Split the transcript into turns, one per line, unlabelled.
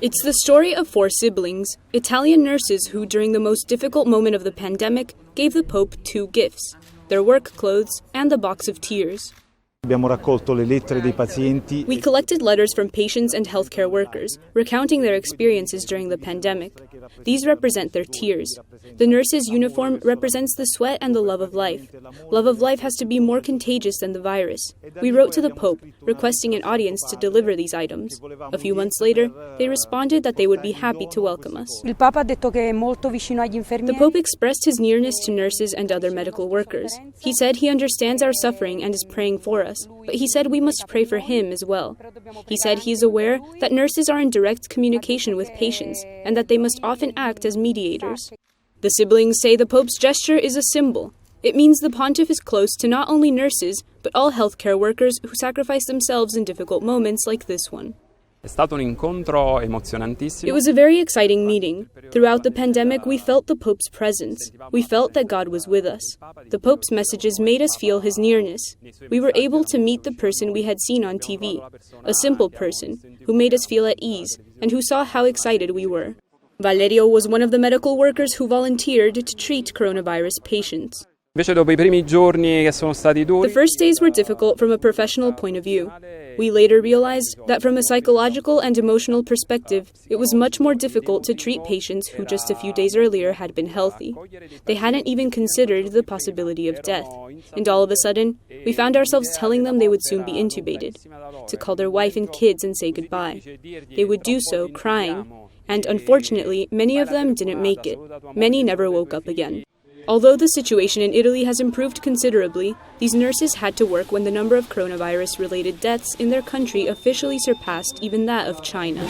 It's the story of 4 siblings, Italian nurses who, during the most difficult moment of the pandemic, gave the Pope 2 gifts: their work clothes and the box of tears. We collected letters from patients and healthcare workers, recounting their experiences during the pandemic. These represent their tears. The nurse's uniform represents the sweat and the love of life. Love of life has to be more contagious than the virus. We wrote to the Pope, requesting an audience to deliver these items. A few months later, they responded that they would be happy to welcome us. The Pope expressed his nearness to nurses and other medical workers. He said he understands our suffering and is praying for us, but he said we must pray for him as well. He said he is aware that nurses are in direct communication with patients and that they must often act as mediators. The siblings say the Pope's gesture is a symbol. It means the pontiff is close to not only nurses, but all healthcare workers who sacrifice themselves in difficult moments like this one. It was a very exciting meeting. Throughout the pandemic, we felt the Pope's presence. We felt that God was with us. The Pope's messages made us feel his nearness. We were able to meet the person we had seen on TV, a simple person who made us feel at ease and who saw how excited we were. Valerio was one of the medical workers who volunteered to treat coronavirus patients. The first days were difficult from a professional point of view. We later realized that from a psychological and emotional perspective, it was much more difficult to treat patients who just a few days earlier had been healthy. They hadn't even considered the possibility of death. And all of a sudden, we found ourselves telling them they would soon be intubated, to call their wife and kids and say goodbye. They would do so crying. And unfortunately, many of them didn't make it. Many never woke up again. Although the situation in Italy has improved considerably, these nurses had to work when the number of coronavirus-related deaths in their country officially surpassed even that of China.